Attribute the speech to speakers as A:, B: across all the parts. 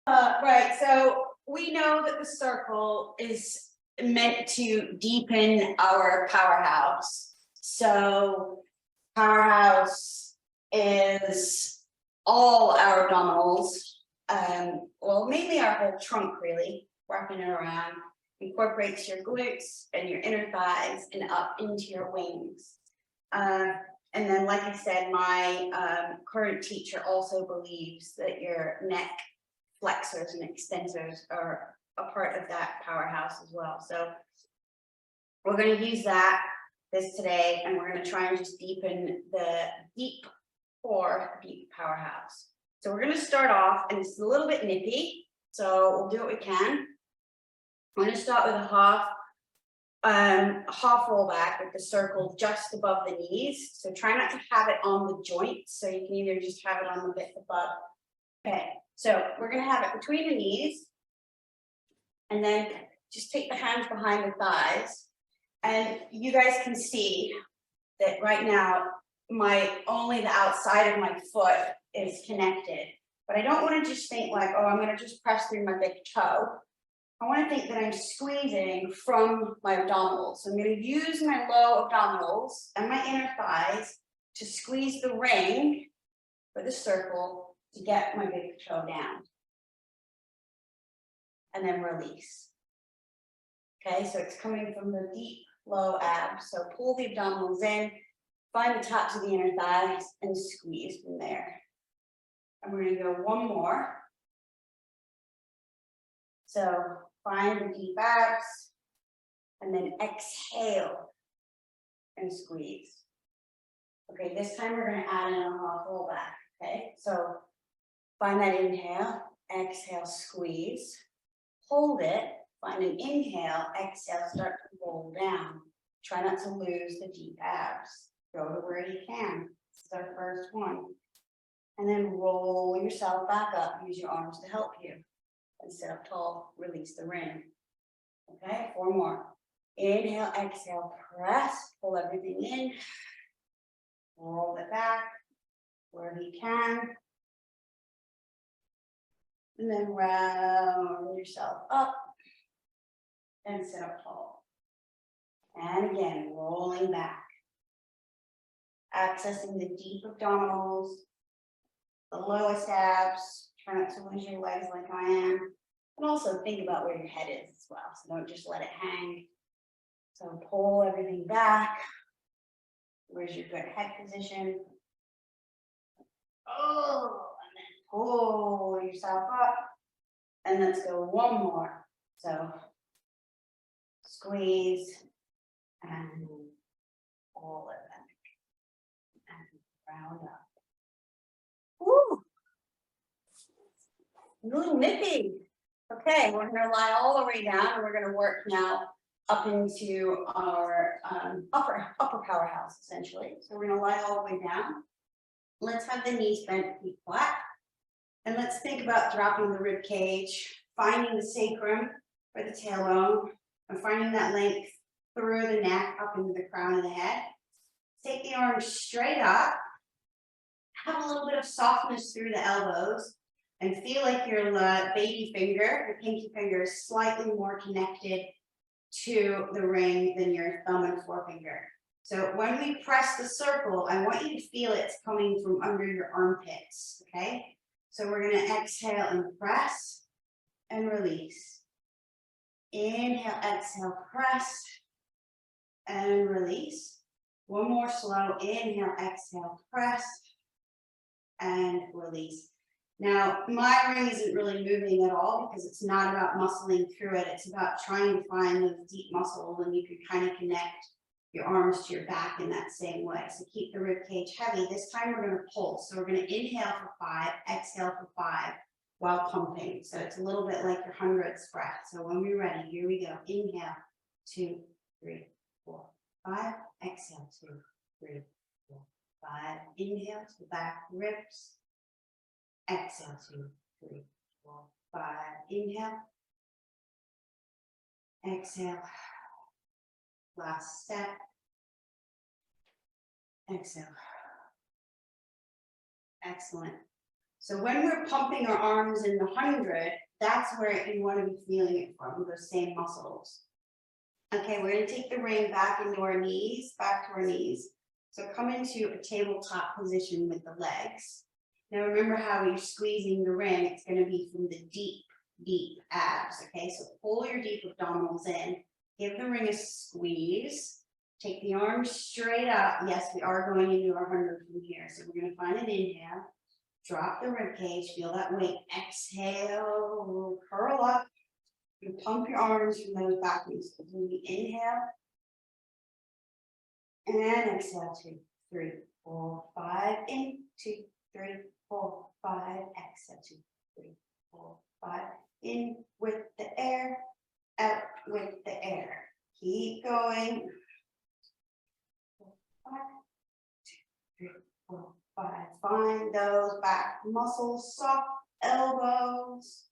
A: Right, so we know that the circle is meant to deepen our powerhouse. So powerhouse is all our abdominals, well, mainly our whole trunk really, wrapping it around, incorporates your glutes and your inner thighs and up into your wings. And then, like I said, my current teacher also believes that your neck flexors and extensors are a part of that powerhouse as well. So we're going to use this today, and we're going to try and just deepen the deep core, deep powerhouse. So we're going to start off, and it's a little bit nippy, so we'll do what we can. I'm going to start with a half roll back with the circle just above the knees. So try not to have it on the joints. So you can either just have it on the bit above. Okay, so we're going to have it between the knees, and then just take the hands behind the thighs. And you guys can see that right now, only the outside of my foot is connected. But I don't want to just think like, oh, I'm going to just press through my big toe. I want to think that I'm squeezing from my abdominals. So I'm going to use my low abdominals and my inner thighs to squeeze the ring for the circle to get my big toe down. And then release. Okay, so it's coming from the deep low abs. So pull the abdominals in, find the tops of the inner thighs, and squeeze from there. And we're going to go one more. So find the deep abs, and then exhale and squeeze. Okay, this time we're going to add in a half roll back. Okay, so find that inhale, exhale, squeeze, hold it, find an inhale, exhale, start to roll down. Try not to lose the deep abs. Go to where you can. This is our first one. And then roll yourself back up. Use your arms to help you. And sit up tall, release the ring. Okay, 4 more. Inhale, exhale, press, pull everything in. Roll it back wherever you can. And then round yourself up and sit up tall. And again, rolling back. Accessing the deep abdominals, the lowest abs. Try not to lose your legs like I am. And also think about where your head is as well. So don't just let it hang. So pull everything back. Where's your good head position? Oh, and then pull yourself up. And let's go one more. So squeeze and pull it back. And round up. Woo! A little nippy. Okay, we're going to lie all the way down, and we're going to work now up into our upper powerhouse, essentially. So we're going to lie all the way down. Let's have the knees bent, feet flat. And let's think about dropping the rib cage, finding the sacrum or the tailbone, and finding that length through the neck up into the crown of the head. Take the arms straight up. Have a little bit of softness through the elbows. And feel like your baby finger, your pinky finger, is slightly more connected to the ring than your thumb and forefinger. So when we press the circle, I want you to feel it's coming from under your armpits, okay? So we're going to exhale and press and release. Inhale, exhale, press and release. One more slow. Inhale, exhale, press and release. Now, my ring isn't really moving at all because it's not about muscling through it. It's about trying to find those deep muscles, and you can kind of connect your arms to your back in that same way. So keep the rib cage heavy. This time we're going to pull. So we're going to inhale for 5, exhale for 5 while pumping. So it's a little bit like your 100th breath. So when we're ready, here we go. Inhale, 2, 3, 4, 5. Exhale, 2, 3, 4, 5. Inhale to the back ribs. Exhale, 2, 3, 4, 5. Inhale. Exhale. Last step. Exhale. Excellent. So when we're pumping our arms in the 100, that's where you want to be feeling it from, those same muscles. Okay, we're going to take the ring back into our knees, back to our knees. So come into a tabletop position with the legs. Now remember how you're squeezing the ring, it's going to be from the deep, deep abs. Okay, so pull your deep abdominals in, give the ring a squeeze, take the arms straight up. Yes, we are going into our 100 from here. So we're going to find an inhale, drop the rib cage, feel that weight, exhale, curl up. You pump your arms from those back knees. So when we inhale and exhale, 2, 3, 4, 5, in, 2, 3, 4, 5, exhale, 2, 3, 4, 5, in with the air, out with the air. Keep going. 5, 2, 3, 4, 5. Find those back muscles, soft elbows.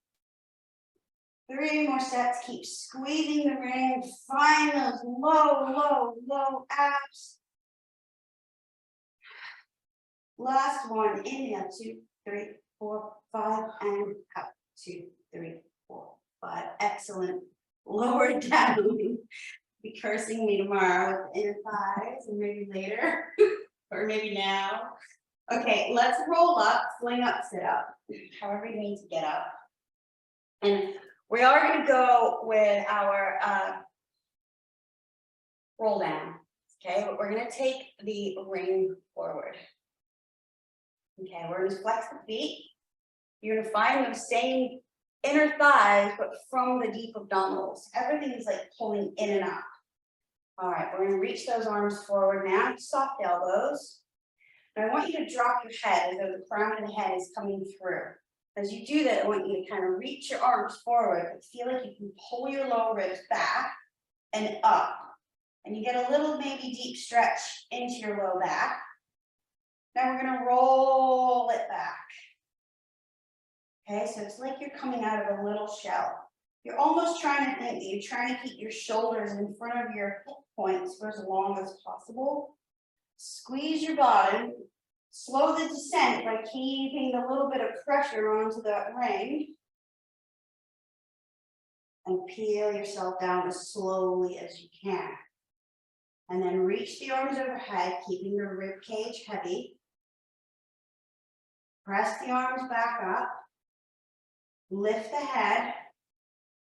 A: 3 more sets. Keep squeezing the ring. Find those low abs. Last one. Inhale. 2, 3, 4, 5, and out. 2, 3, 4, 5. Excellent. Lower it down. Be cursing me tomorrow with the inner thighs, and maybe later, or maybe now. Okay, let's roll up, fling up, sit up. However you need to get up. And we are going to go with our roll down. Okay, but we're going to take the ring forward. Okay, we're going to flex the feet. You're going to find those same inner thighs, but from the deep abdominals. Everything is like pulling in and up. All right, we're going to reach those arms forward now, soft elbows. And I want you to drop your head as though the crown of the head is coming through. As you do that, I want you to kind of reach your arms forward, but feel like you can pull your lower ribs back and up. And you get a little maybe deep stretch into your low back. Now we're going to roll it back. Okay, so it's like you're coming out of a little shell. You're almost trying to think that you're trying to keep your shoulders in front of your hip points for as long as possible. Squeeze your bottom. Slow the descent by keeping a little bit of pressure onto that ring. And peel yourself down as slowly as you can. And then reach the arms overhead, keeping your rib cage heavy. Press the arms back up. Lift the head.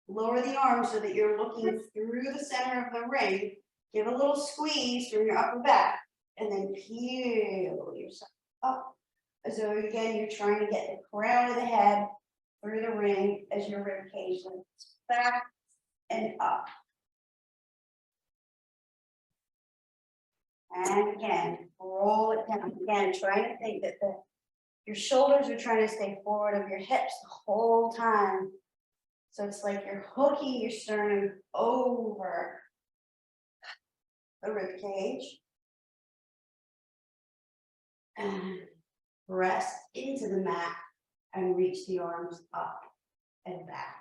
A: Lower the arms so that you're looking through the center of the ring. Give a little squeeze from your upper back. And then peel yourself up. As though, again, you're trying to get the crown of the head through the ring as your rib cage lifts back and up. And again, roll it down. Again, trying to think that your shoulders are trying to stay forward of your hips the whole time. So it's like you're hooking your sternum over the rib cage. And press into the mat and reach the arms up and back.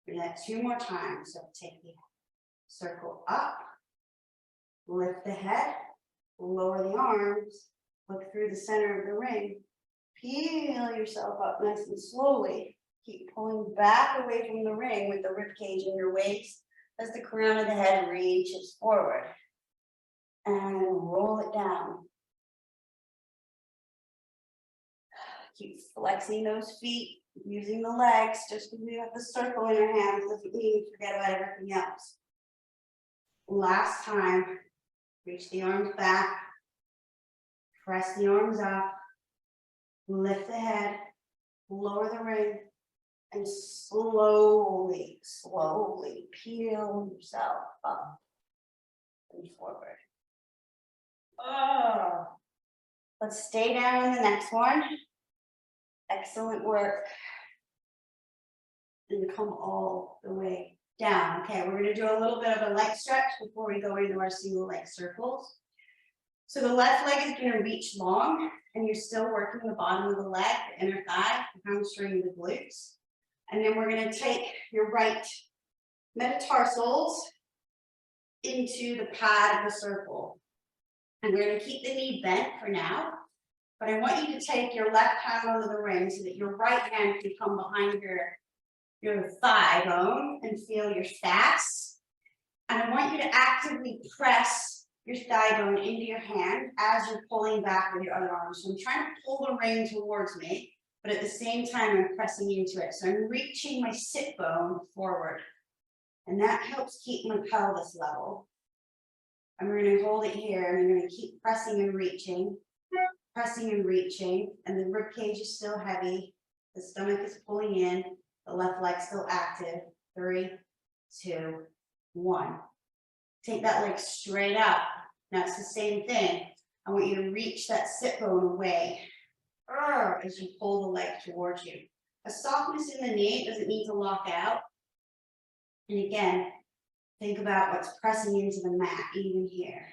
A: Do that 2 more times. So take the circle up, lift the head, lower the arms, look through the center of the ring, peel yourself up nice and slowly. Keep pulling back away from the ring with the rib cage in your waist as the crown of the head reaches forward. And roll it down. Keep flexing those feet, using the legs. Just because we have the circle in our hands doesn't mean we forget about everything else. Last time, reach the arms back, press the arms up, lift the head, lower the ring, and slowly peel yourself up and forward. Oh, let's stay down in the next one. Excellent work. And come all the way down. Okay, we're going to do a little bit of a leg stretch before we go into our single leg circles. So the left leg is going to reach long, and you're still working the bottom of the leg, the inner thigh, the hamstring, the glutes. And then we're going to take your right metatarsals into the pad of the circle. And we're going to keep the knee bent for now. But I want you to take your left hand under the ring so that your right hand can come behind your thigh bone and feel your stacks. And I want you to actively press your thigh bone into your hand as you're pulling back with your other arm. So I'm trying to pull the ring towards me, but at the same time, I'm pressing into it. So I'm reaching my sit bone forward. And that helps keep my pelvis level. And we're going to hold it here, and I'm going to keep pressing and reaching, and the rib cage is still heavy. The stomach is pulling in, the left leg still active. 3, 2, 1. Take that leg straight up. Now it's the same thing. I want you to reach that sit bone away as you pull the leg towards you. A softness in the knee, it doesn't need to lock out. And again, think about what's pressing into the mat, even here.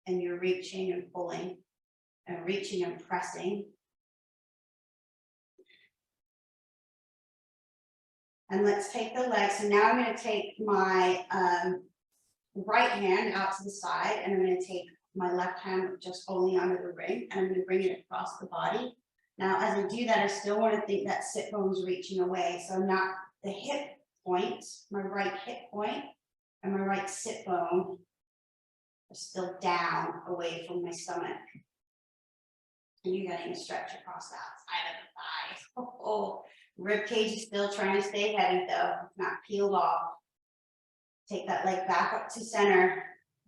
A: And you're reaching and pulling, and reaching and pressing. And let's take the leg. So now I'm going to take my right hand out to the side, and I'm going to take my left hand just only under the ring, and I'm going to bring it across the body. Now, as I do that, I still want to think that sit bone's reaching away. So I'm not the hip point, my right hip point, and my right sit bone are still down away from my stomach. And you're getting a stretch across that side of the thigh. Oh, rib cage is still trying to stay heavy though, it's not peeled off. Take that leg back up to center.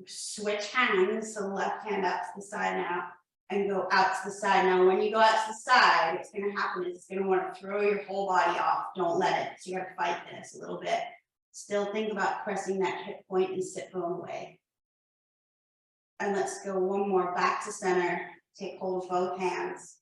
A: Switch hands, so left hand out to the side now, and go out to the side. Now, when you go out to the side, what's going to happen is it's going to want to throw your whole body off. Don't let it. So you got to fight this a little bit. Still think about pressing that hip point and sit bone away. And let's go one more back to center. Take hold of both hands.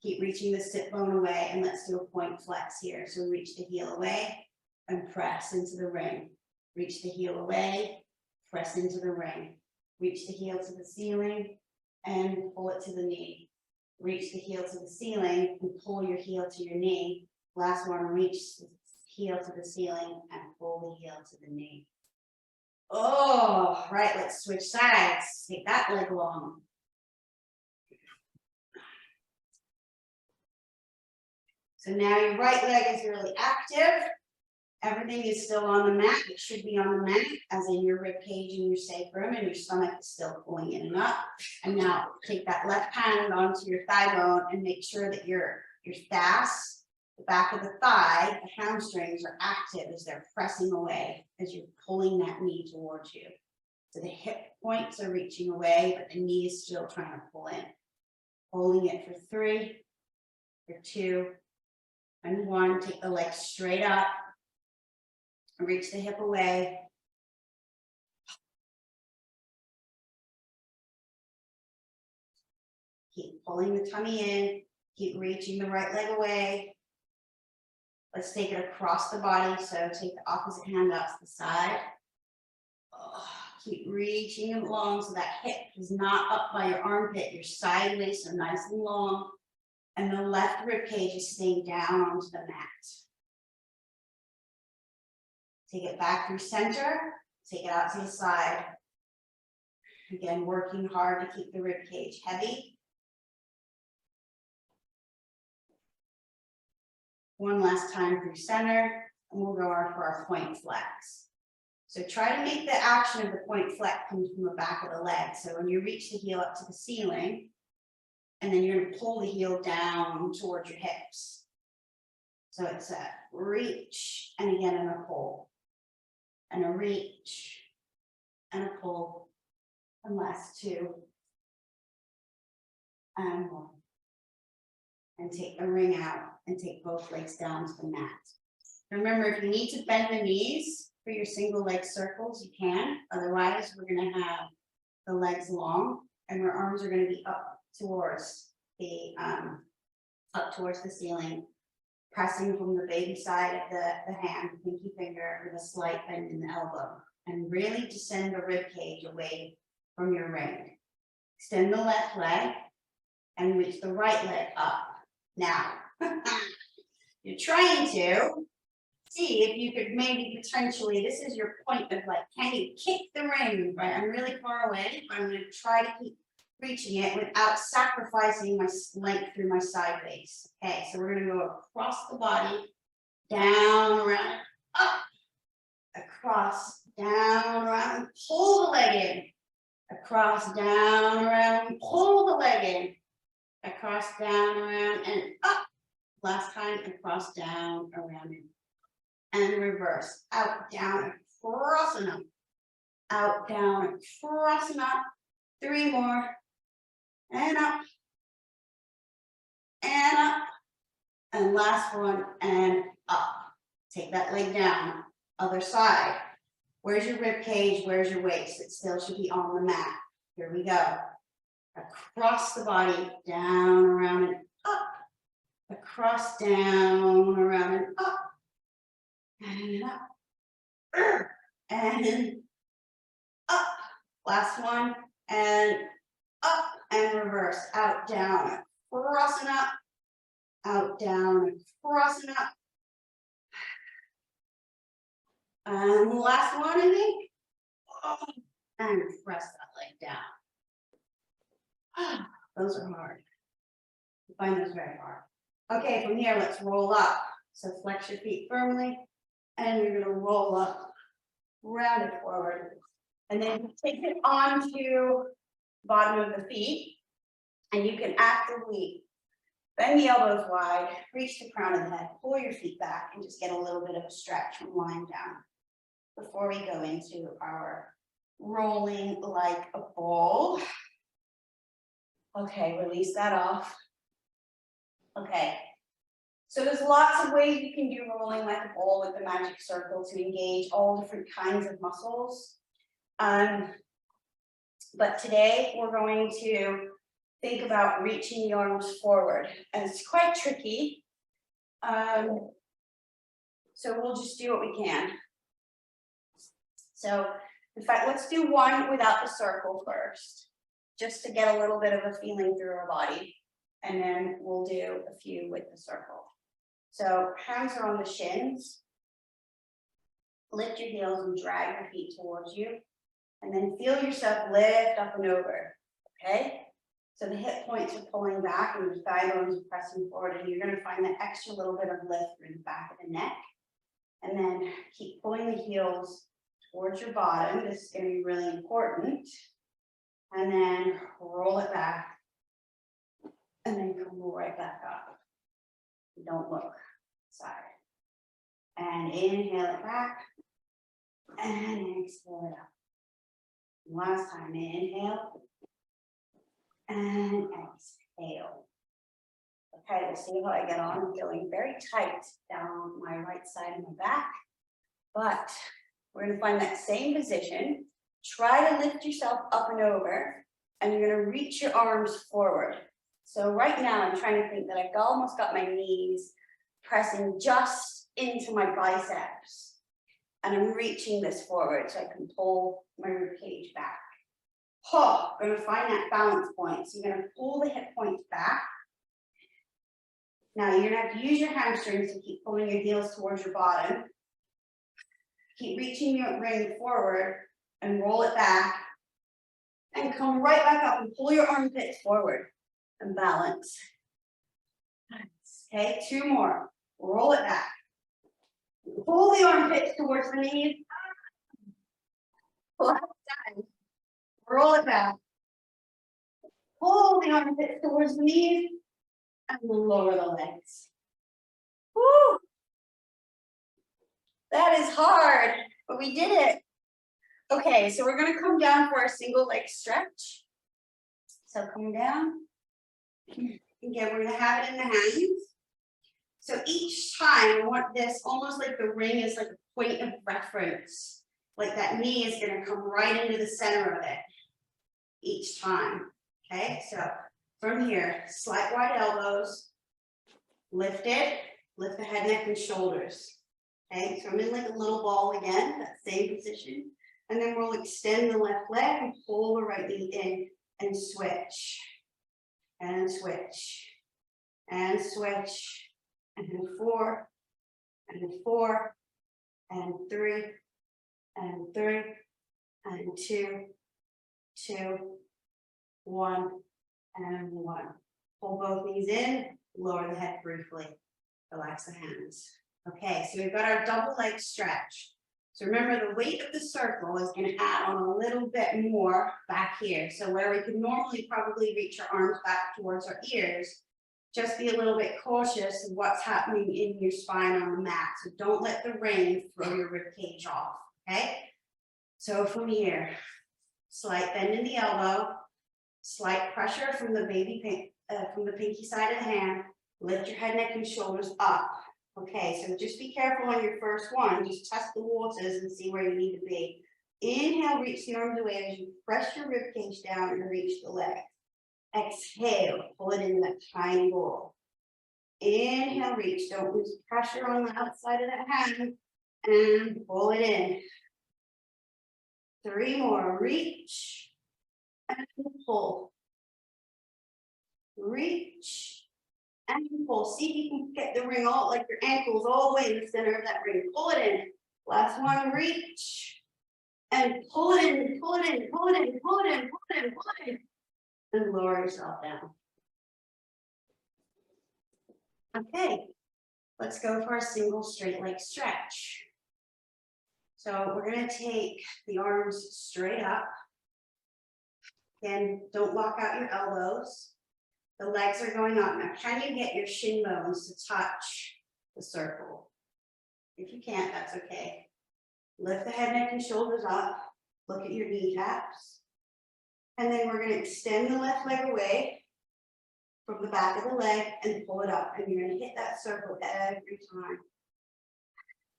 A: Keep reaching the sit bone away, and let's do a point flex here. So reach the heel away and press into the ring. Reach the heel away, press into the ring. Reach the heel to the ceiling and pull it to the knee. Reach the heel to the ceiling and pull your heel to your knee. Last one, reach the heel to the ceiling and pull the heel to the knee. Oh, right, let's switch sides. Take that leg long. So now your right leg is really active. Everything is still on the mat. It should be on the mat, as in your rib cage and your sacrum, and your stomach is still pulling in and up. And now take that left hand onto your thigh bone and make sure that your thighs, the back of the thigh, the hamstrings are active as they're pressing away, as you're pulling that knee towards you. So the hip points are reaching away, but the knee is still trying to pull in. Holding it for 3, for 2, and 1. Take the leg straight up. Reach the hip away. Keep pulling the tummy in. Keep reaching the right leg away. Let's take it across the body. So take the opposite hand out to the side. Keep reaching it long so that hip is not up by your armpit. You're sideways, so nice and long. And the left rib cage is staying down onto the mat. Take it back through center, take it out to the side. Again, working hard to keep the rib cage heavy. One last time through center, and we'll go for our point flex. So try to make the action of the point flex come from the back of the leg. So when you reach the heel up to the ceiling, and then you're going to pull the heel down towards your hips. So it's a reach, and again, and a pull. And a reach, and a pull, and last 2, and 1. And take the ring out, and take both legs down to the mat. Remember, if you need to bend the knees for your single leg circles, you can. Otherwise, we're going to have the legs long, and your arms are going to be up towards the ceiling. Pressing from the baby side of the hand, pinky finger, with a slight bend in the elbow, and really descend the rib cage away from your ring. Extend the left leg and reach the right leg up. Now, you're trying to see if you could maybe potentially, this is your point of like, can you kick the ring? Right, I'm really far away, but I'm going to try to keep reaching it without sacrificing my length through my side base. Okay, so we're gonna go across the body, down, around, up, across, down, around, pull the leg in, across, down, around, pull the leg in, across, down, around, and up. Last time, across, down, around, and reverse, out, down, across and up, out, down, across and up. 3 more, and up, and last one, and up. Take that leg down, other side. Where's your rib cage? Where's your waist? It still should be on the mat. Here we go. Across the body, down, around, and up. Across, down, around, and up. And up. And up. Last one, and up, and reverse. Out, down, across and up. Out, down, across and up. And the last one, I think. And press that leg down. Those are hard. I find those very hard. Okay, from here, let's roll up. So flex your feet firmly, and you're gonna roll up, round it forward. And then take it onto bottom of the feet, and you can actively bend the elbows wide, reach the crown of the head, pull your feet back, and just get a little bit of a stretch from lying down before we go into our rolling like a ball. Okay, release that off. Okay, so there's lots of ways you can do rolling like a ball with the magic circle to engage all different kinds of muscles. But today we're going to think about reaching the arms forward, and it's quite tricky. So we'll just do what we can. So in fact, let's do one without the circle first, just to get a little bit of a feeling through our body. And then we'll do a few with the circle. So hands are on the shins. Lift your heels and drag your feet towards you. And then feel yourself lift up and over, okay? So the hip points are pulling back and the thigh bones are pressing forward, and you're gonna find that extra little bit of lift through the back of the neck. And then keep pulling the heels towards your bottom. This is gonna be really important. And then roll it back. And then come right back up. Don't look side. And inhale it back. And exhale it up. Last time, inhale. And exhale. Okay, we'll see how I get on. I'm feeling very tight down my right side of my back. But we're going to find that same position. Try to lift yourself up and over. And you're going to reach your arms forward. So right now, I'm trying to think that I've almost got my knees pressing just into my biceps. And I'm reaching this forward so I can pull my rib cage back. Oh, I'm going to find that balance point. So you're going to pull the hip points back. Now you're going to have to use your hamstrings to keep pulling your heels towards your bottom. Keep reaching your ring forward and roll it back. And come right back up and pull your armpits forward and balance. Okay, 2 more. Roll it back. Pull the armpits towards the knees. Last time. Roll it back. Pull the armpits towards the knees and lower the legs. Woo! That is hard, but we did it. Okay, so we're going to come down for our single leg stretch. So come down. Again, we're going to have it in the hands. So each time I want this almost like the ring is like a point of reference. Like that knee is going to come right into the center of it each time. Okay, so from here, slight wide elbows, lift it, lift the head, neck, and shoulders. Okay, so I'm in like a little ball again, that same position. And then we'll extend the left leg and pull the right knee in and switch. And switch. And switch. And then 4. And then 4. And 3. And 3. And 2. 2. one, and one. Pull both knees in, lower the head briefly, relax the hands. Okay, so we've got our double leg stretch. So remember, the weight of the circle is going to add on a little bit more back here. So where we could normally probably reach our arms back towards our ears, just be a little bit cautious of what's happening in your spine on the mat. So don't let the ring throw your rib cage off, okay? So from here, slight bend in the elbow, slight pressure from the pinky side of the hand. Lift your head, neck, and shoulders up. Okay, so just be careful on your first one. Just test the waters and see where you need to be. Inhale, reach the arms away as you press your rib cage down and reach the leg. Exhale, pull it into that tiny ball. Inhale, reach. Don't lose pressure on the outside of that hand. And pull it in. 3 more. Reach and pull. Reach and pull. See if you can get the ring all, like your ankles all the way in the center of that ring. Pull it in. Last one, reach. And pull it in, pull it in, pull it in, pull it in, pull it in, pull it in. And lower yourself down. Okay, let's go for a single straight leg stretch. So we're going to take the arms straight up. Again, don't lock out your elbows. The legs are going up. Now, can you get your shin bones to touch the circle? If you can't, that's okay. Lift the head, neck, and shoulders up. Look at your kneecaps. And then we're going to extend the left leg away from the back of the leg and pull it up. And you're going to hit that circle every time.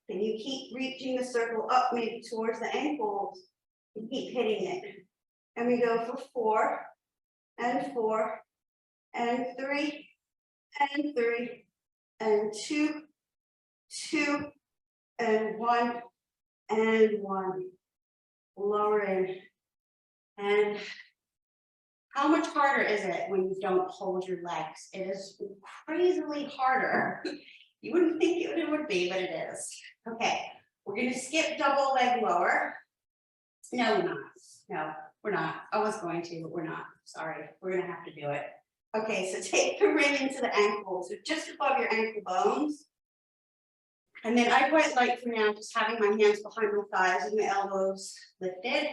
A: Then you keep reaching the circle up, maybe towards the ankles. You keep hitting it. And we go for 4 and 4. And 3, and 3, and 2, 2, and 1, and 1. Lower in. And how much harder is it when you don't hold your legs? It is crazily harder. You wouldn't think it would be, but it is. Okay, we're going to skip double leg lower. No, we're not. No, we're not. I was going to, but we're not. Sorry, we're going to have to do it. Okay, so take the ring into the ankles, so just above your ankle bones. And then I quite like for now just having my hands behind my thighs and my elbows lifted.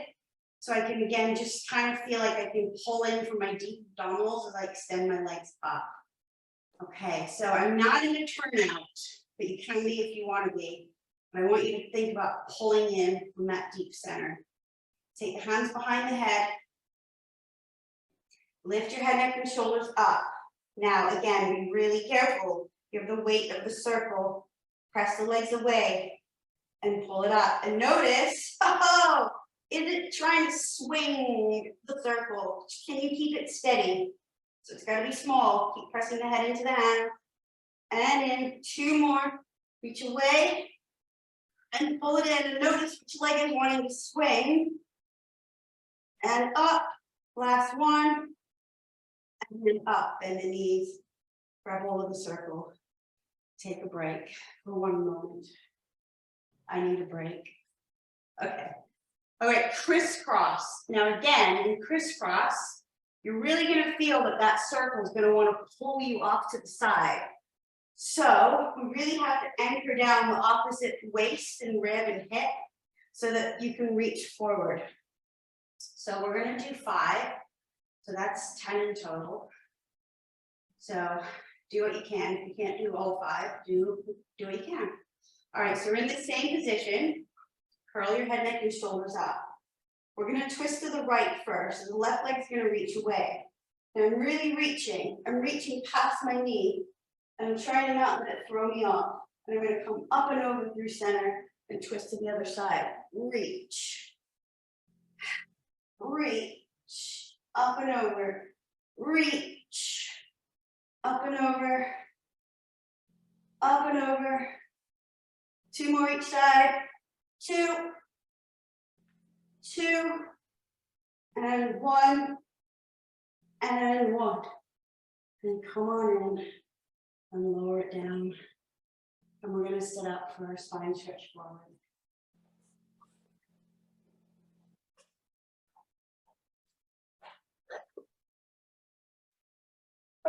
A: So I can, again, just kind of feel like I can pull in from my deep abdominals as I extend my legs up. Okay, so I'm not in a turnout, but you can be if you want to be. But I want you to think about pulling in from that deep center. Take the hands behind the head. Lift your head, neck, and shoulders up. Now, again, be really careful. You have the weight of the circle. Press the legs away and pull it up. And notice, oh, is it trying to swing the circle? Can you keep it steady? So it's got to be small. Keep pressing the head into the hand. And in 2 more. Reach away and pull it in. And notice which leg is wanting to swing. And up. Last one. And then up, bend the knees, grab hold of the circle. Take a break for 1 moment. I need a break. Okay. All right, crisscross. Now again, in crisscross, you're really going to feel that that circle is going to want to pull you off to the side. So we really have to anchor down the opposite waist and rib and hip so that you can reach forward. So we're going to do 5. So that's 10 in total. So do what you can. If you can't do all 5, do what you can. All right, so we're in the same position. Curl your head, neck, and shoulders up. We're going to twist to the right first. So the left leg's going to reach away. And I'm really reaching. I'm reaching past my knee. And I'm trying to not let it throw me off. And I'm going to come up and over through center and twist to the other side. Reach. Reach. Up and over, reach, up and over, up and over. 2 more each side, 2, 2, and 1, and 1. And come on in and lower it down. And we're going to sit up for our spine stretch forward.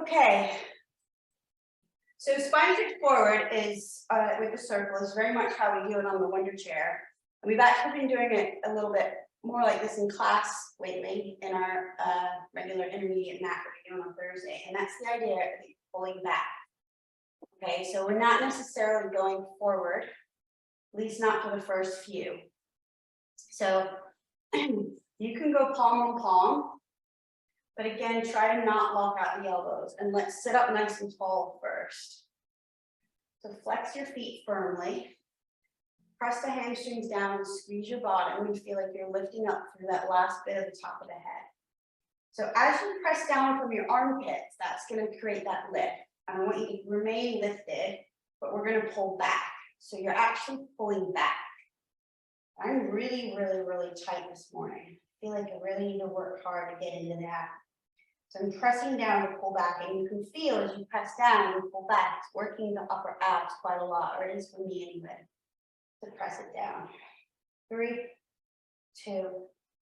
A: Okay. So spine shift forward is, with the circle, is very much how we do it on the wonder chair. And we've actually been doing it a little bit more like this in class lately in our regular intermediate mat that we're doing on Thursday. And that's the idea of pulling back. Okay, so we're not necessarily going forward, at least not for the first few. So you can go palm on palm, but again, try to not lock out the elbows, and let's sit up nice and tall first. So flex your feet firmly, press the hamstrings down and squeeze your bottom and feel like you're lifting up through that last bit of the top of the head. So as you press down from your armpits, that's going to create that lift. And I want you to remain lifted, but we're going to pull back. So you're actually pulling back. I'm really, really, really tight this morning. I feel like I really need to work hard to get into that. So I'm pressing down to pull back, and you can feel as you press down and pull back, it's working the upper abs quite a lot, or it is for me anyway. So press it down. 3, 2,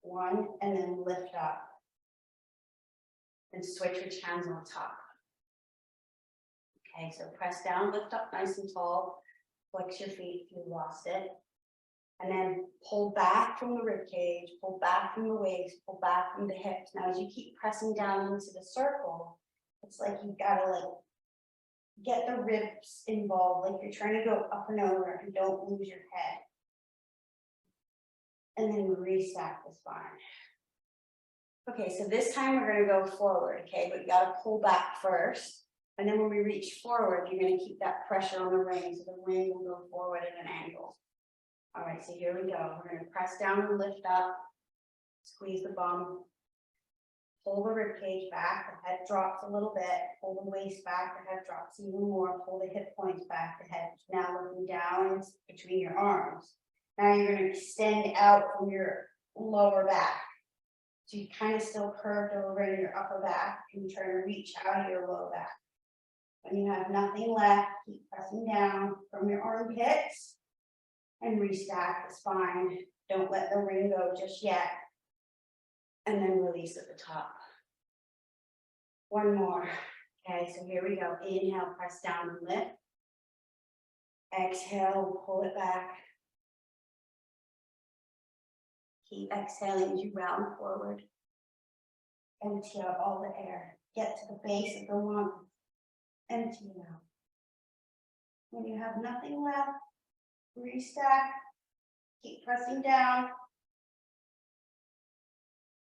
A: 1, and then lift up. And switch which hands on top. Okay, so press down, lift up nice and tall, flex your feet if you lost it. And then pull back from the rib cage, pull back from the waist, pull back from the hips. Now, as you keep pressing down into the circle, it's like you've got to like get the ribs involved, like you're trying to go up and over and don't lose your head. And then restack the spine. Okay, so this time we're going to go forward, okay, but you got to pull back first. And then when we reach forward, you're going to keep that pressure on the ring, so the ring will go forward at an angle. All right, so here we go. We're going to press down and lift up, squeeze the bum, pull the rib cage back, the head drops a little bit, pull the waist back, the head drops even more, pull the hip points back, the head now looking down between your arms. Now you're going to extend out from your lower back. So you kind of still curved over in your upper back, and you're trying to reach out of your low back. When you have nothing left, keep pressing down from your armpits and restack the spine. Don't let the ring go just yet. And then release at the top. One more. Okay, so here we go. Inhale, press down and lift. Exhale, pull it back. Keep exhaling as you round forward. Empty out all the air. Get to the base of the lung. Empty it out. When you have nothing left, restack. Keep pressing down.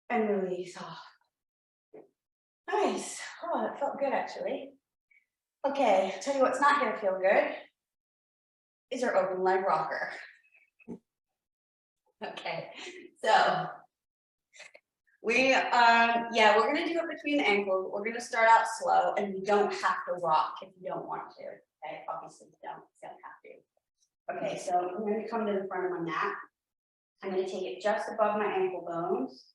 A: And release off. Nice. Oh, it felt good actually. Okay, I'll tell you what's not going to feel good is our open leg rocker. Okay, so we're going to do it between the ankles. We're going to start out slow, and you don't have to rock if you don't want to. Okay, obviously you don't have to. Okay, so I'm going to come to the front of my mat. I'm going to take it just above my ankle bones.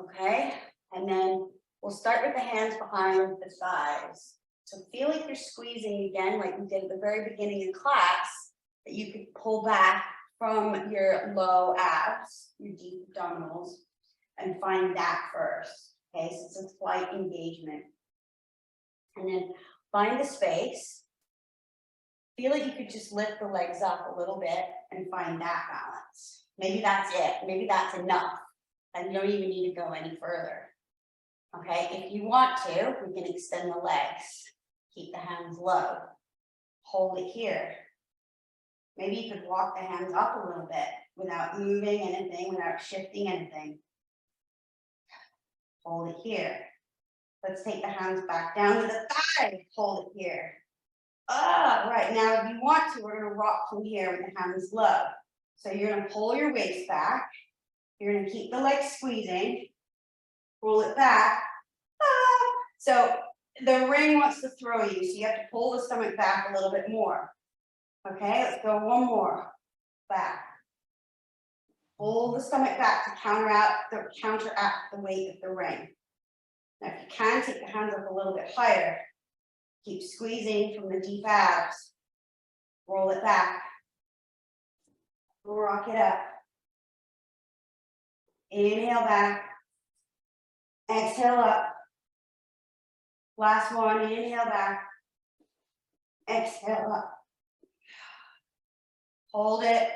A: Okay, and then we'll start with the hands behind the thighs. So feel like you're squeezing again, like we did at the very beginning of class, that you could pull back from your low abs, your deep abdominals, and find that first. Okay, so it's a slight engagement. And then find the space. Feel like you could just lift the legs up a little bit and find that balance. Maybe that's it. Maybe that's enough. And you don't even need to go any further. Okay, if you want to, we can extend the legs. Keep the hands low. Hold it here. Maybe you could walk the hands up a little bit without moving anything, without shifting anything. Hold it here. Let's take the hands back down to the thighs. Hold it here. Right, now if you want to, we're going to rock from here with the hands low. So you're going to pull your waist back. You're going to keep the legs squeezing. Pull it back. So the ring wants to throw you, so you have to pull the stomach back a little bit more. Okay, let's go one more. Back. Pull the stomach back to counteract the weight of the ring. Now, if you can, take the hands up a little bit higher. Keep squeezing from the deep abs. Roll it back. Rock it up. Inhale back. Exhale up. Last one, inhale back. Exhale up. Hold it,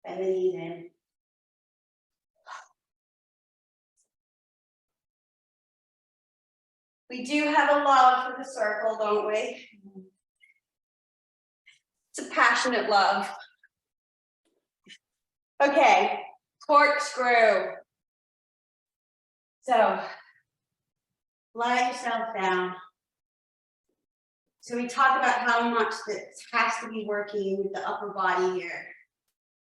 A: bend the knees in. We do have a love for the circle, don't we? It's a passionate love. Okay, corkscrew. So, lie yourself down. So we talked about how much this has to be working with the upper body here.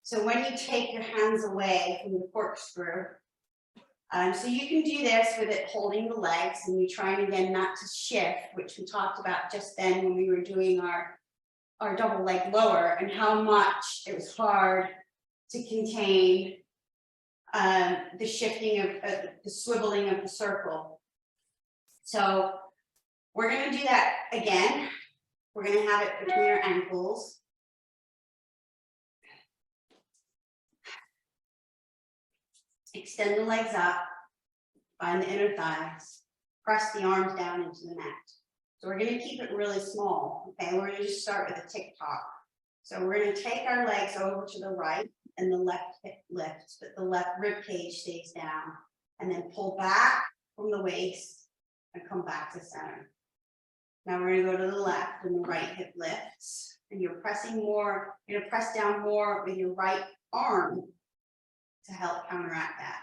A: So when you take your hands away from the corkscrew, so you can do this with it holding the legs, and you're trying again not to shift, which we talked about just then when we were doing our double leg lower, and how much it was hard to contain the shifting of the swiveling of the circle. So we're going to do that again. We're going to have it between our ankles. Extend the legs up, find the inner thighs, press the arms down into the mat. So we're going to keep it really small. Okay, we're going to just start with a tick-tock. So we're going to take our legs over to the right, and the left hip lifts, but the left rib cage stays down, and then pull back from the waist and come back to center. Now we're going to go to the left, and the right hip lifts, and you're pressing more, you're going to press down more with your right arm to help counteract that.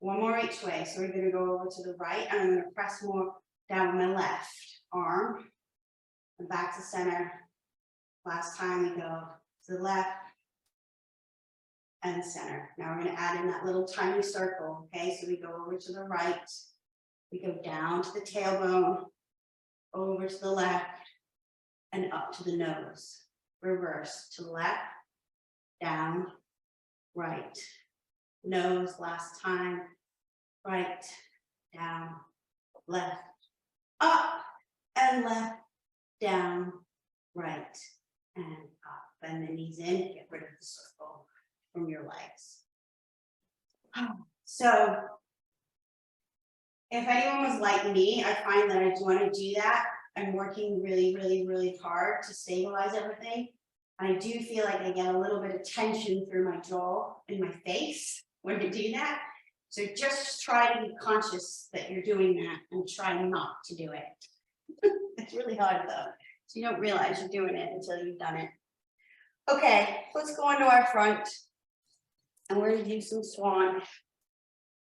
A: One more each way. So we're going to go over to the right, and I'm going to press more down with my left arm and back to center. Last time we go to the left and center. Now we're going to add in that little tiny circle. Okay, so we go over to the right, we go down to the tailbone, over to the left, and up to the nose. Reverse to left, down, right, nose last time, right, down, left, up, and left, down, right, and up. Bend the knees in, get rid of the circle from your legs. So if anyone was like me, I find that I do want to do that. I'm working really, really, really hard to stabilize everything. And I do feel like I get a little bit of tension through my jaw and my face when I do that. So just try to be conscious that you're doing that and try not to do it. It's really hard though. So you don't realize you're doing it until you've done it. Okay, let's go onto our front. And we're going to do some swan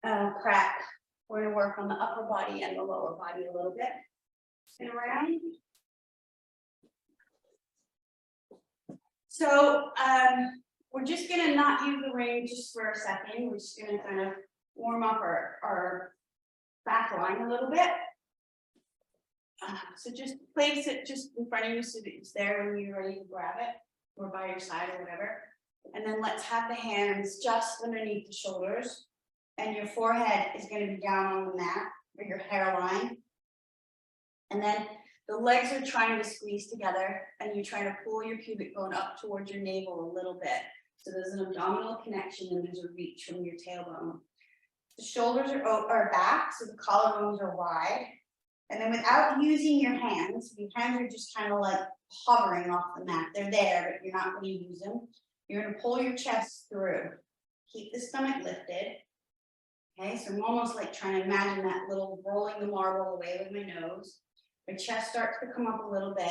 A: crack. We're going to work on the upper body and the lower body a little bit. Spin around. So we're just going to not use the ring just for a second. We're just going to kind of warm up our back line a little bit. So just place it just in front of you so that it's there when you're ready to grab it, or by your side or whatever. And then let's have the hands just underneath the shoulders, and your forehead is going to be down on the mat, or your hairline. And then the legs are trying to squeeze together, and you're trying to pull your pubic bone up towards your navel a little bit. So there's an abdominal connection, and there's a reach from your tailbone. The shoulders are back, so the collarbones are wide. And then without using your hands are just kind of like hovering off the mat. They're there, but you're not going to use them. You're going to pull your chest through. Keep the stomach lifted. Okay, so I'm almost like trying to imagine that little rolling the marble away with my nose. My chest starts to come up a little bit.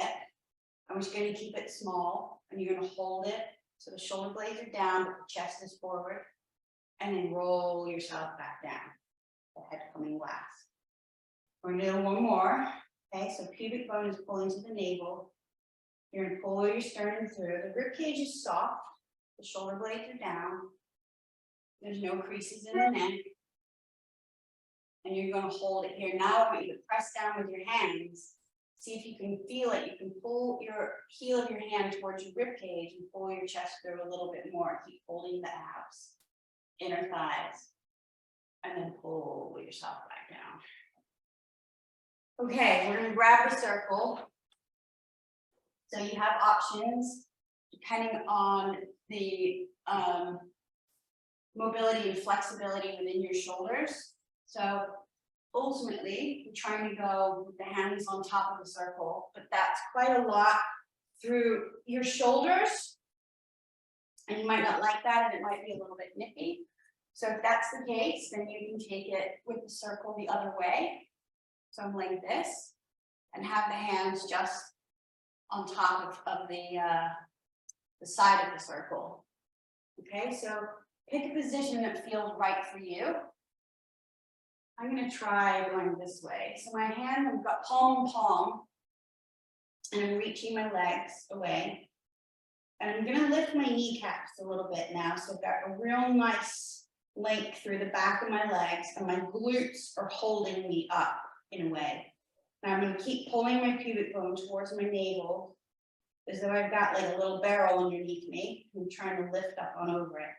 A: I'm just going to keep it small, and you're going to hold it so the shoulder blades are down, but the chest is forward. And then roll yourself back down. The head coming last. We're going to do one more. Okay, so pubic bone is pulling to the navel. You're going to pull your sternum through. The rib cage is soft. The shoulder blades are down. There's no creases in the neck. And you're going to hold it here. Now I want you to press down with your hands. See if you can feel it. You can pull your heel of your hand towards your rib cage and pull your chest through a little bit more. Keep holding the abs, inner thighs, and then pull yourself back down. Okay, we're going to grab the circle. So you have options depending on the mobility and flexibility within your shoulders. So ultimately, we're trying to go with the hands on top of the circle, but that's quite a lot through your shoulders. And you might not like that, and it might be a little bit nippy. So if that's the case, then you can take it with the circle the other way. So I'm like this, and have the hands just on top of the side of the circle. Okay, so pick a position that feels right for you. I'm going to try going this way. So my hand, I've got palm and palm, and I'm reaching my legs away. And I'm going to lift my kneecaps a little bit now. So I've got a real nice length through the back of my legs, and my glutes are holding me up in a way. Now I'm going to keep pulling my pubic bone towards my navel, as though I've got like a little barrel underneath me. I'm trying to lift up on over it.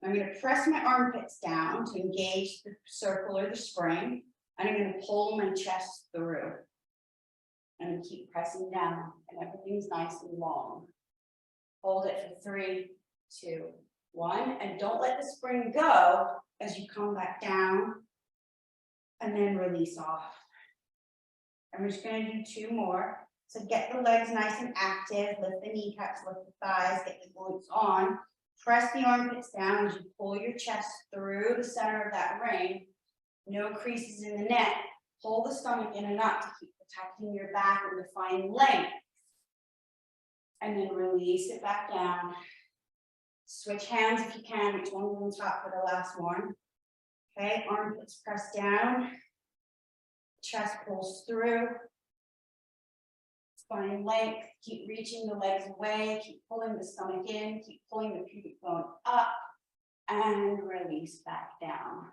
A: I'm going to press my armpits down to engage the circle or the spring, and I'm going to pull my chest through. And keep pressing down, and everything's nice and long. Hold it for 3, 2, 1, and don't let the spring go as you come back down, and then release off. I'm just going to do 2 more. So get the legs nice and active, lift the kneecaps, lift the thighs, get the glutes on. Press the armpits down as you pull your chest through the center of that ring. No creases in the neck. Pull the stomach in and up to keep protecting your back and defining length. And then release it back down. Switch hands if you can, which one's on top for the last one. Okay, armpits press down. Chest pulls through. Spine length, keep reaching the legs away, keep pulling the stomach in, keep pulling the pubic bone up, and release back down.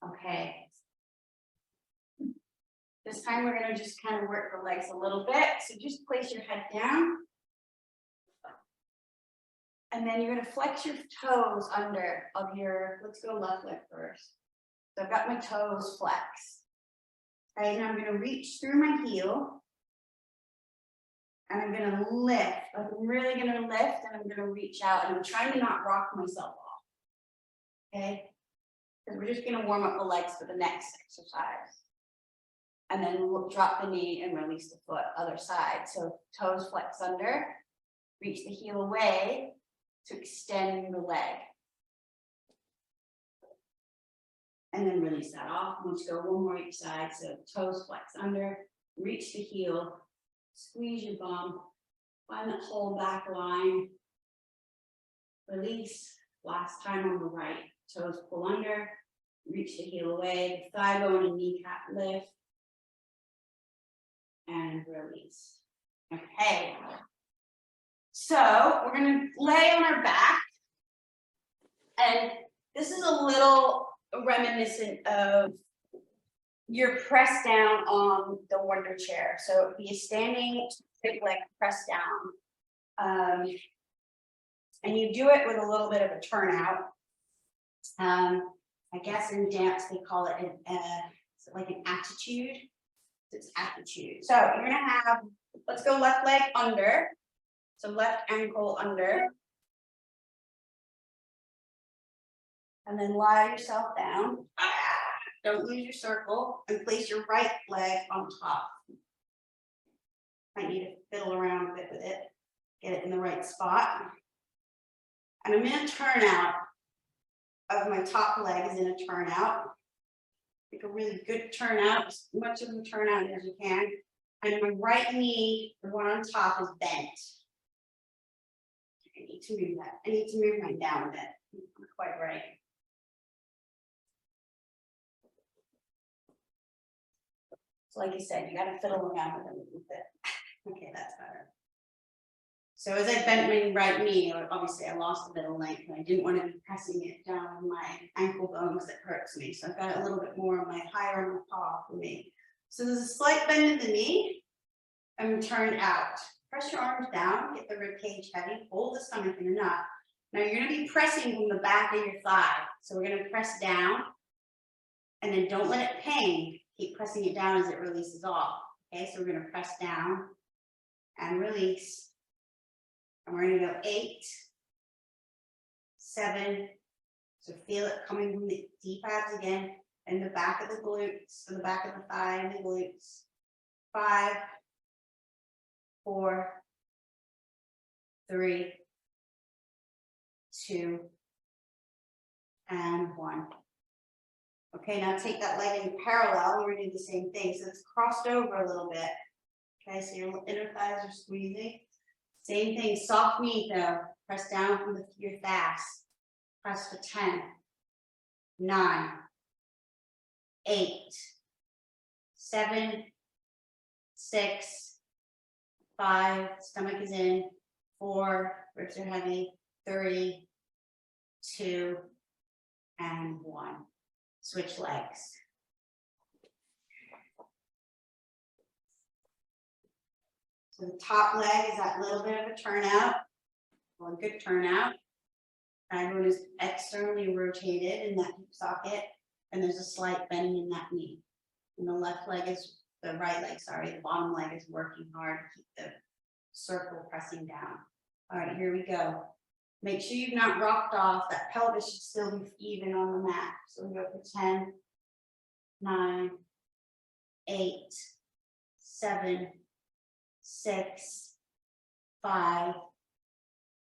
A: Okay. This time we're going to just kind of work the legs a little bit. So just place your head down. And then you're going to flex your toes under of your, let's go left leg first. So I've got my toes flexed. Okay, now I'm going to reach through my heel. And I'm going to lift. Like I'm really going to lift, and I'm going to reach out, and I'm trying to not rock myself off. Okay? Because we're just going to warm up the legs for the next exercise. And then we'll drop the knee and release the foot, other side. So toes flex under, reach the heel away to extend the leg. And then release that off. Let's go one more each side. So toes flex under, reach the heel, squeeze your bum, find that whole back line. Release. Last time on the right. Toes pull under, reach the heel away, the thigh bone and kneecap lift. And release. Okay. So we're going to lay on our back. And this is a little reminiscent of your press down on the wonder chair. So it'd be a standing big leg press down. And you do it with a little bit of a turnout. I guess in dance they call it like an attitude. It's attitude. So you're going to have, let's go left leg under. So left ankle under. And then lie yourself down. Don't lose your circle. And place your right leg on top. I need to fiddle around a bit with it. Get it in the right spot. And I'm in a turnout of my top leg is in a turnout. Make a really good turnout, as much of a turnout as you can. And my right knee, the one on top, is bent. I need to move that. I need to move mine down a bit. Not quite right. So like I said, you got to fiddle around with it a little bit. Okay, that's better. So as I bent my right knee, obviously I lost a bit of length, and I didn't want to be pressing it down on my ankle bone because it hurts me. So I've got a little bit more on my higher on my paw for me. So there's a slight bend in the knee, and turned out. Press your arms down, get the rib cage heavy, hold the stomach in a knot. Now you're going to be pressing from the back of your thigh. So we're going to press down, and then don't let it pain. Keep pressing it down as it releases off. Okay, so we're going to press down and release. And we're going to go 8, 7, So feel it coming from the deep abs again, and the back of the glutes, so the back of the thigh and the glutes. 5, 4, 3, 2, and 1. Okay, now take that leg in parallel. We're gonna do the same thing. So it's crossed over a little bit. Okay, so your inner thighs are squeezing. Same thing, soft knee though. Press down from your thighs. Press for 10, 9, 8, 7, 6, 5, stomach is in, 4, ribs are heavy, 3, 2, and 1. Switch legs. So the top leg is that little bit of a turnout, or a good turnout. Everyone is externally rotated in that hip socket, and there's a slight bending in that knee. And the left leg is, the right leg, sorry, the bottom leg is working hard to keep the circle pressing down. All right, here we go. Make sure you've not rocked off. That pelvis should still be even on the mat. So we go for 10, 9, 8, 7, 6, 5,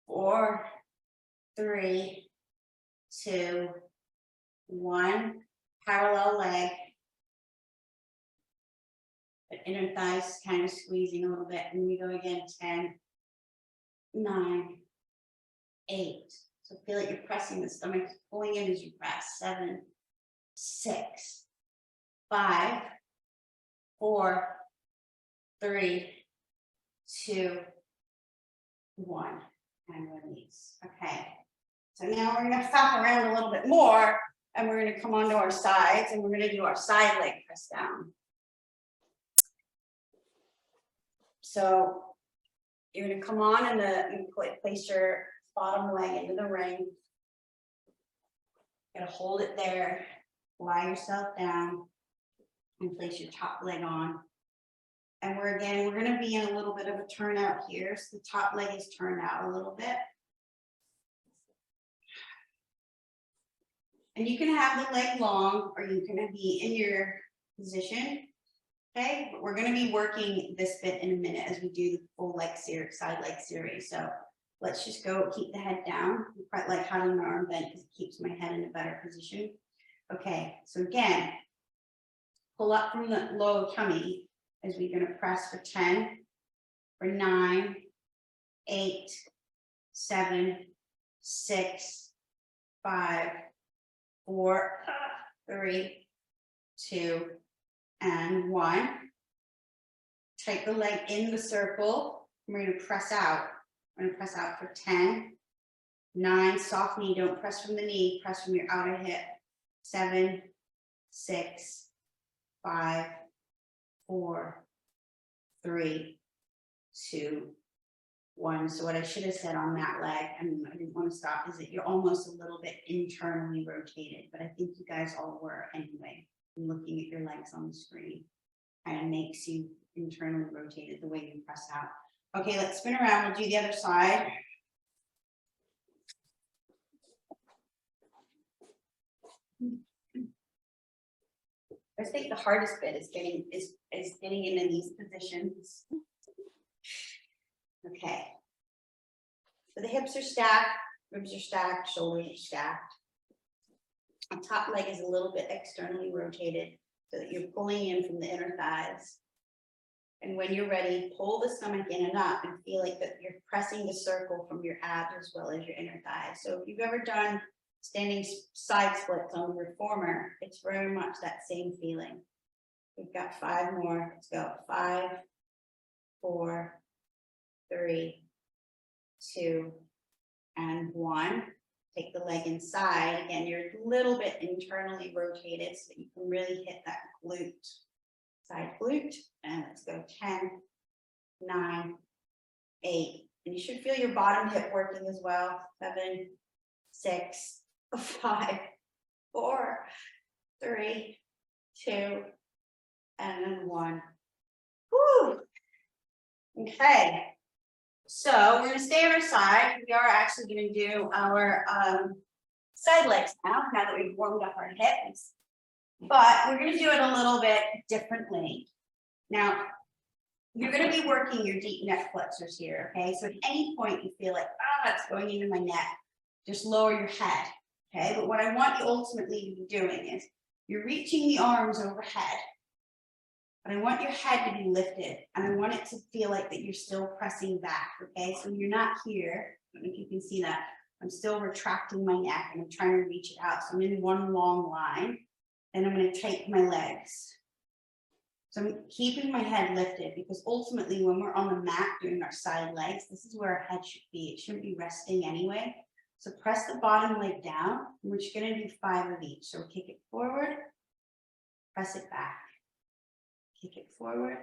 A: 4, 3, 2, 1. Parallel leg. The inner thighs kind of squeezing a little bit. And we go again, 10, 9, 8. So feel like you're pressing, the stomach is pulling in as you press. 7, 6, 5, 4, 3, 2, 1. And release. Okay. So now we're going to flap around a little bit more, and we're going to come onto our sides, and we're going to do our side leg press down. So you're going to come on and place your bottom leg into the ring. You're going to hold it there, lie yourself down, and place your top leg on. And we're going to be in a little bit of a turnout here. So the top leg is turned out a little bit. And you can have the leg long, or you can be in your position. Okay, but we're going to be working this bit in a minute as we do the full leg series, side leg series. So let's just go, keep the head down. I quite like having my arm bent because it keeps my head in a better position. Okay, so again, pull up from the low tummy as we're going to press for 10, for 9, 8, 7, 6, 5, 4, 3, 2, and 1. Take the leg in the circle. We're going to press out. We're going to press out for 10, 9, soft knee. Don't press from the knee. Press from your outer hip. 7, 6, 5, 4, 3, 2, 1. So what I should have said on that leg, and I didn't want to stop, is that you're almost a little bit internally rotated, but I think you guys all were anyway. Looking at your legs on the screen kind of makes you internally rotated the way you press out. Okay, let's spin around. We'll do the other side. I think the hardest bit is getting into these positions. Okay. So the hips are stacked, ribs are stacked, shoulders are stacked. The top leg is a little bit externally rotated so that you're pulling in from the inner thighs. And when you're ready, pull the stomach in and up and feel like that you're pressing the circle from your abs as well as your inner thighs. So if you've ever done standing side splits on the reformer, it's very much that same feeling. We've got 5 more. Let's go. 5, 4, 3, 2, and 1. Take the leg inside. Again, you're a little bit internally rotated so that you can really hit that glute, side glute. And let's go 10, 9, 8. And you should feel your bottom hip working as well. 7, 6, 5, 4, 3, 2, and then 1. Whew. Okay. So we're going to stay on our side. We are actually going to do our side legs now that we've warmed up our hips. But we're going to do it a little bit differently. Now, you're going to be working your deep neck flexors here, okay? So at any point you feel like, it's going into my neck, just lower your head, okay? But what I want you ultimately to be doing is you're reaching the arms overhead, but I want your head to be lifted, and I want it to feel like that you're still pressing back, okay? So you're not here. I don't know if you can see that. I'm still retracting my neck, and I'm trying to reach it out. So I'm in one long line, and I'm going to take my legs. So I'm keeping my head lifted, because ultimately when we're on the mat doing our side legs, this is where our head should be. It shouldn't be resting anyway. So press the bottom leg down, and we're just going to do 5 of each. So kick it forward, press it back, kick it forward,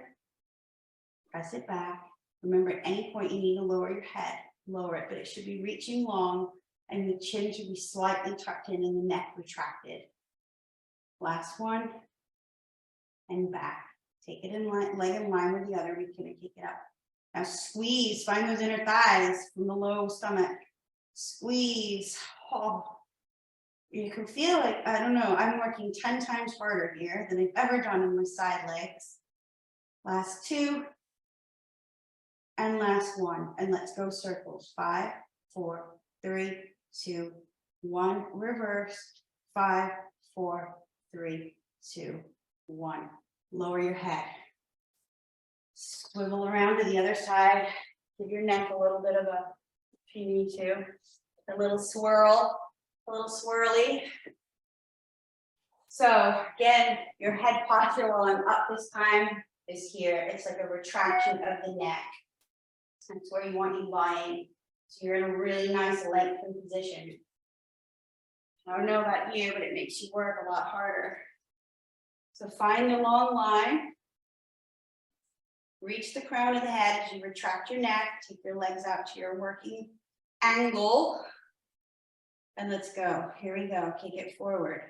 A: press it back. Remember, at any point you need to lower your head, lower it, but it should be reaching long, and the chin should be slightly tucked in and the neck retracted. Last one, and back. Take it in line, leg in line with the other. We're going to kick it up. Now squeeze, find those inner thighs from the low stomach. Squeeze. Oh, you can feel like, I don't know, I'm working 10 times harder here than I've ever done in my side legs. Last 2. And last 1. And let's go circles. 5, 4, 3, 2, 1. Reverse. 5, 4, 3, 2, 1. Lower your head. Swivel around to the other side. Give your neck a little bit of a, if you need to, a little swirl, a little swirly. So again, your head posture while I'm up this time is here. It's like a retraction of the neck. That's where you want you lying. So you're in a really nice lengthened position. I don't know about you, but it makes you work a lot harder. So find the long line. Reach the crown of the head as you retract your neck. Take your legs out to your working angle. And let's go. Here we go. Kick it forward.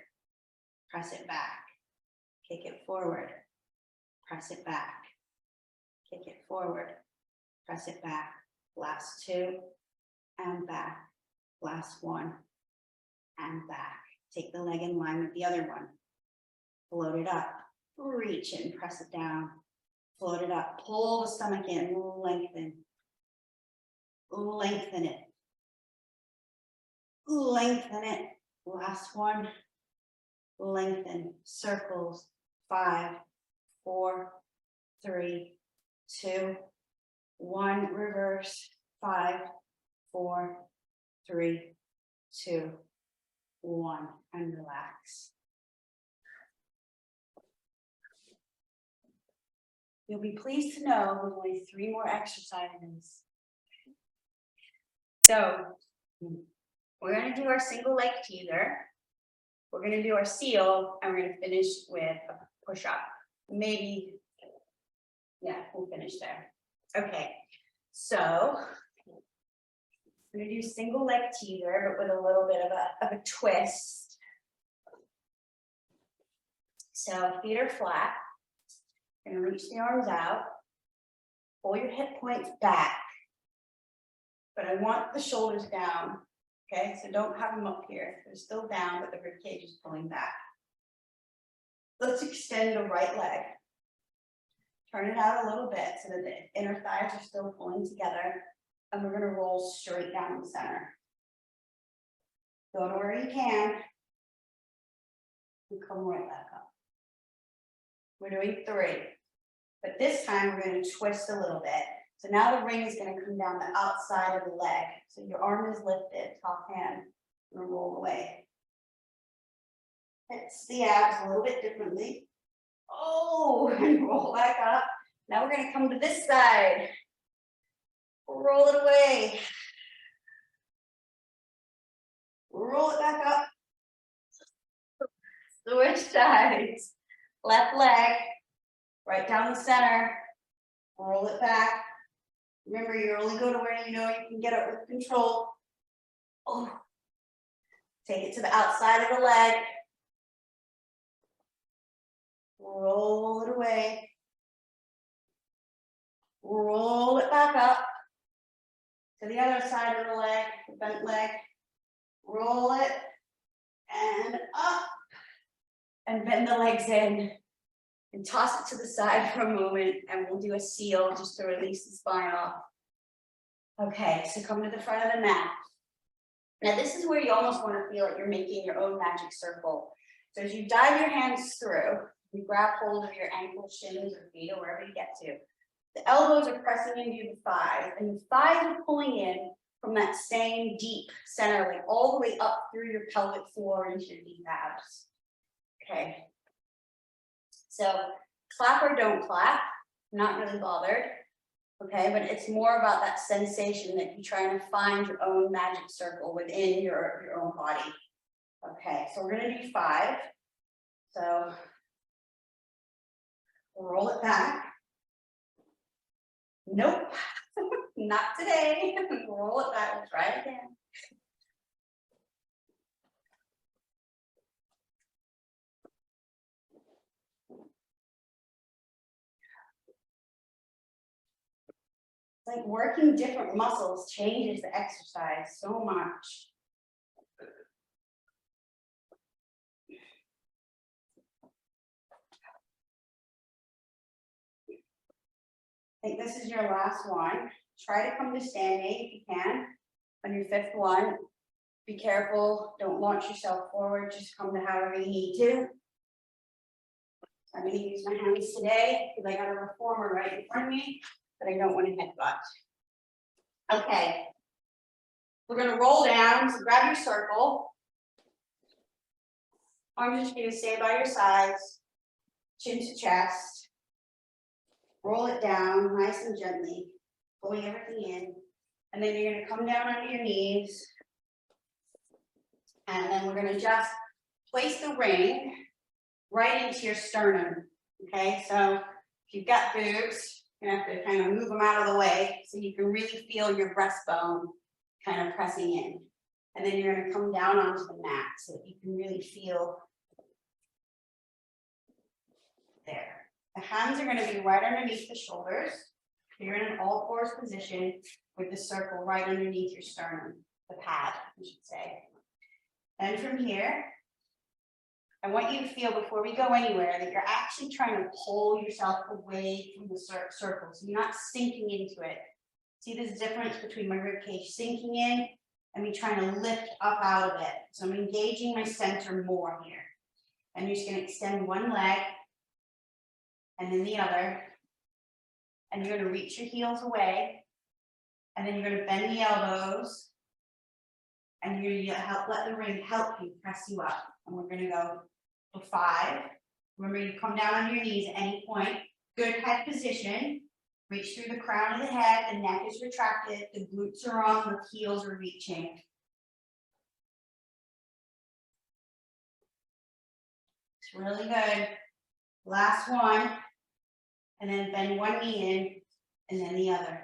A: Press it back. Kick it forward. Press it back. Kick it forward. Press it back. Last 2. And back. Last 1. And back. Take the leg in line with the other one. Float it up, reach it and press it down. Float it up, pull the stomach in, lengthen. Lengthen it. Lengthen it. Last one. Lengthen. Circles. 5, 4, 3, 2, 1. Reverse. 5, 4, 3, 2, 1. And relax. You'll be pleased to know there's only 3 more exercises. So we're going to do our single leg teaser. We're going to do our seal, and we're going to finish with a push-up. Maybe, yeah, we'll finish there. Okay, so we're going to do single leg teaser, but with a little bit of a twist. So feet are flat. You're going to reach the arms out, pull your hip points back, but I want the shoulders down, okay? So don't have them up here. They're still down, but the rib cage is pulling back. Let's extend the right leg. Turn it out a little bit so that the inner thighs are still pulling together, and we're going to roll straight down the center. Go to where you can, and come right back up. We're doing 3. But this time we're going to twist a little bit. So now the ring is going to come down the outside of the leg. So your arm is lifted, top hand, and roll away. Hits the abs a little bit differently. Oh, and roll back up. Now we're going to come to this side. Roll it away. Roll it back up. Switch sides. Left leg. Right down the center, roll it back. Remember, you only go to where you know you can get it with control. Oh. Take it to the outside of the leg. Roll it away. Roll it back up to the other side of the leg, the bent leg. Roll it, and up. And bend the legs in and toss it to the side for a moment, and we'll do a seal just to release the spine off. Okay, so come to the front of the mat. Now this is where you almost want to feel like you're making your own magic circle. So as you dive your hands through, you grab hold of your ankles, shins, or feet, or wherever you get to. The elbows are pressing into the thighs, and the thighs are pulling in from that same deep center, like all the way up through your pelvic floor into your deep abs. Okay. So clap or don't clap, not really bothered. Okay, but it's more about that sensation that you're trying to find your own magic circle within your own body. Okay, so we're gonna do 5. So we'll roll it back. Nope, not today. Roll it back, we'll try it again. It's like working different muscles changes the exercise so much. I think this is your last one. Try to come to standing if you can. On your 5th one, be careful, don't launch yourself forward, just come to however you need to. I'm going to use my hands today because I got a reformer right in front of me, but I don't want to headbutt. Okay, we're going to roll down, so grab your circle. Arms just going to stay by your sides, chin to chest. Roll it down nice and gently, pulling everything in. And then you're going to come down onto your knees. And then we're going to just place the ring right into your sternum. Okay, so if you've got boobs, you're going to have to kind of move them out of the way so you can really feel your breastbone kind of pressing in. And then you're going to come down onto the mat so that you can really feel there. The hands are going to be right underneath the shoulders. You're in an all fours position with the circle right underneath your sternum, the pad, I should say. And from here, I want you to feel before we go anywhere that you're actually trying to pull yourself away from the circle. So you're not sinking into it. See this difference between my rib cage sinking in and me trying to lift up out of it. So I'm engaging my center more here. And you're just going to extend one leg and then the other. And you're going to reach your heels away. And then you're going to bend the elbows. And you're going to let the ring help you press you up. And we're going to go for 5. Remember, you come down on your knees at any point. Good head position. Reach through the crown of the head. The neck is retracted. The glutes are on. The heels are reaching. It's really good. Last one. And then bend one knee in. And then the other.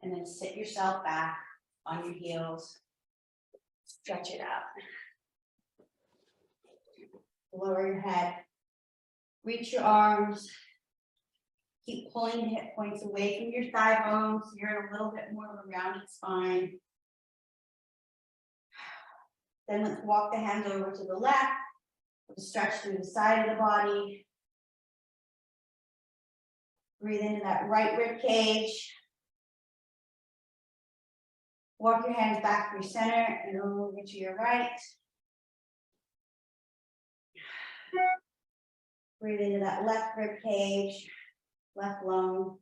A: And then sit yourself back on your heels. Stretch it out. Lower your head. Reach your arms. Keep pulling the hip points away from your thigh bones. So you're in a little bit more of a rounded spine. Then let's walk the hands over to the left. Stretch through the side of the body. Breathe into that right rib cage. Walk your hands back to your center and over to your right. Breathe into that left rib cage, left lung.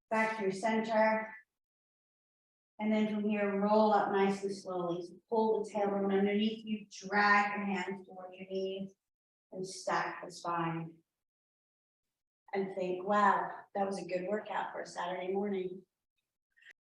A: Back to your center. And then from here, roll up nice and slowly. So pull the tailbone underneath you, drag your hands toward your knees, and stack the spine. And think, wow, that was a good workout for a Saturday morning.